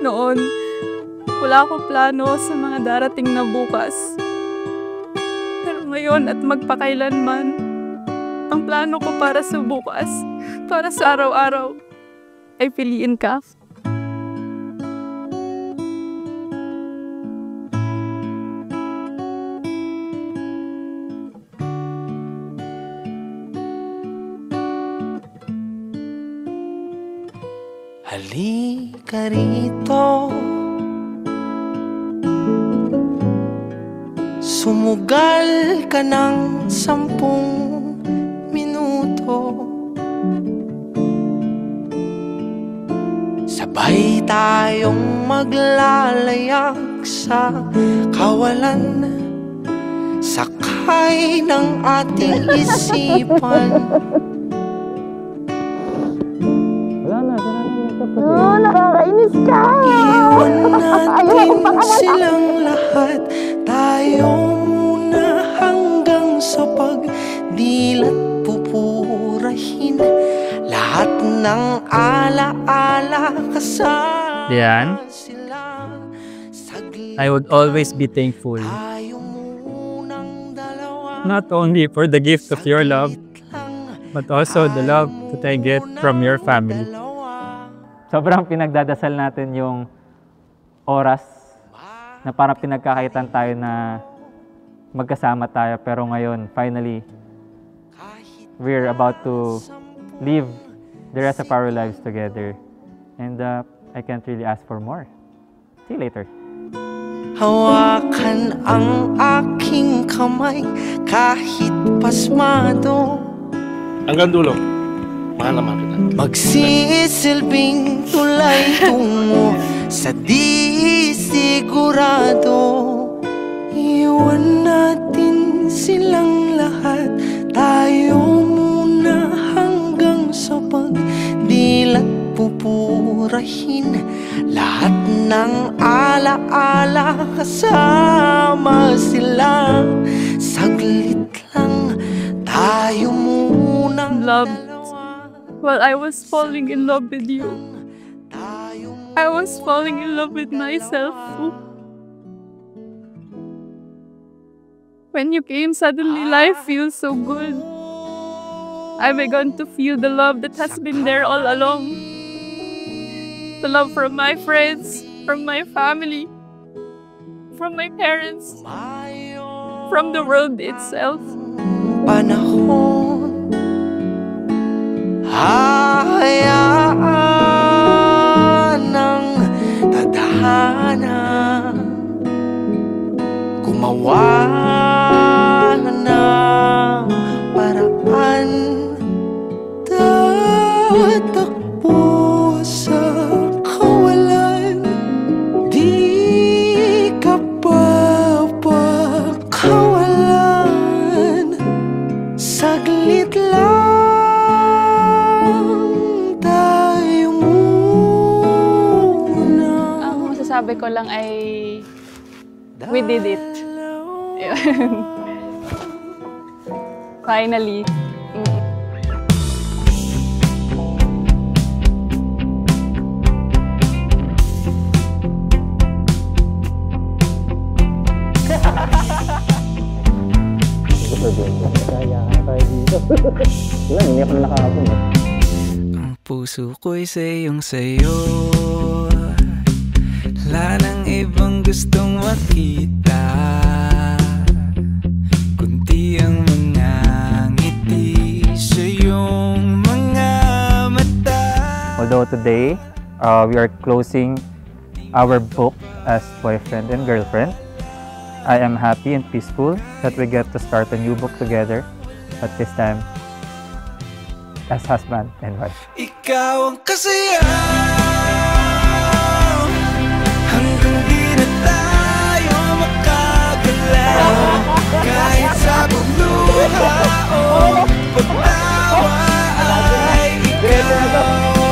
Noon, wala akong plano sa mga darating na bukas. Pero ngayon at magpakailanman, ang plano ko para sa bukas, para sa araw-araw, ay piliin ka. Halika rito, sumugal ka ng 10 minuto. Sabay tayong maglalayag sa kawalan, sakay ng ating isipan. Oh, nakakainis ka! Iwan natin silang lahat, tayo muna hanggang sa pagdilat pupurahin lahat ng ala-ala kasama Dian, I would always be thankful, not only for the gift of your love, but also the love that I get from your family. Sobrang pinagdadasal natin yung oras na parang pinagkakaitan tayo na magkasama tayo. Pero ngayon, finally, we're about to live the rest of our lives together. And I can't really ask for more. See you later. Hawakan ang aking kamay kahit pasmado. Hanggang dulo. Mahal naman kita. Magsisilbing tulay tungo sa di sigurado. Iwan natin silang lahat, tayo muna hanggang sa pagdilat pupurahin lahat ng ala-ala kasama sila. Saglit lang, tayo munang Love. While I was falling in love with you, I was falling in love with myself. When you came, suddenly life feels so good. I began to feel the love that has been there all along. The love from my friends, from my family, from my parents, from the world itself. Panahon, hahayaan ng tadhana gumawa ng paraan, tatakbo sa kawalan, di ka papakawalan. Saglit lang, sabi ko lang ay we did it. Finally. Ang puso ko'y sayong-sayo, wala nang ibang gustong makita, kundi ang mga ngiti sa iyong mga mata. Although today, we are closing our book as boyfriend and girlfriend, I am happy and peaceful that we get to start a new book together, but this time as husband and wife. Ikaw ang kasayaw, hanggang di na tayo makagalaw, kahit sa pagluha o pagtawa ay ikaw.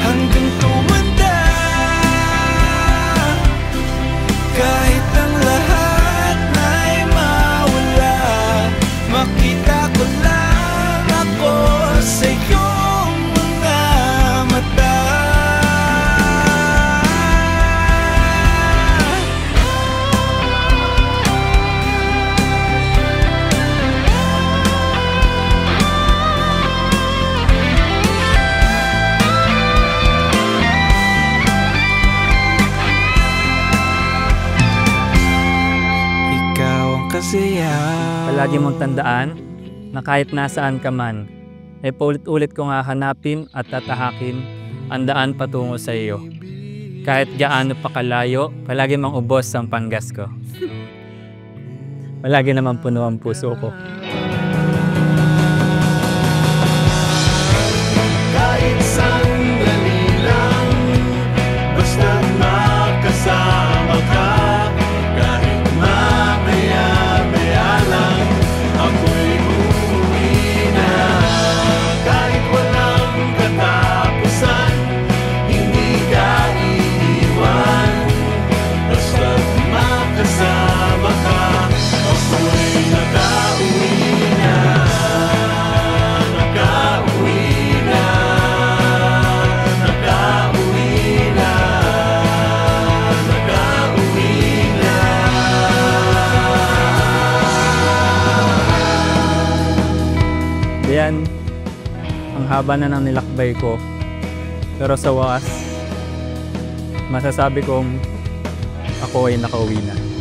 Hanggang tumanda, kahit ang lahat na'y mawala, makita ko lang ako sa iyong mga mata. palagi mong tandaan na kahit nasaan ka man, ay paulit-ulit kong hahanapin at tatahakin ang daan patungo sa iyo. Kahit gaano pa kalayo, palagi mong ubos ang panggas ko. Palagi naman puno ang puso ko. Kahit sandali lang, basta makasama ka. Kahit mamaya-maya lang, ako'y uuwi na. Kahit walang katapusan, hindi ka iiwan. Basta makasama ka, ako'y nakauwi na. Nakauwi na. Nakauwi na. Nakauwi na. Diyan, ang haba na ng nilakbay ko. Pero sa wakas, masasabi kong ako ay nakauwi na.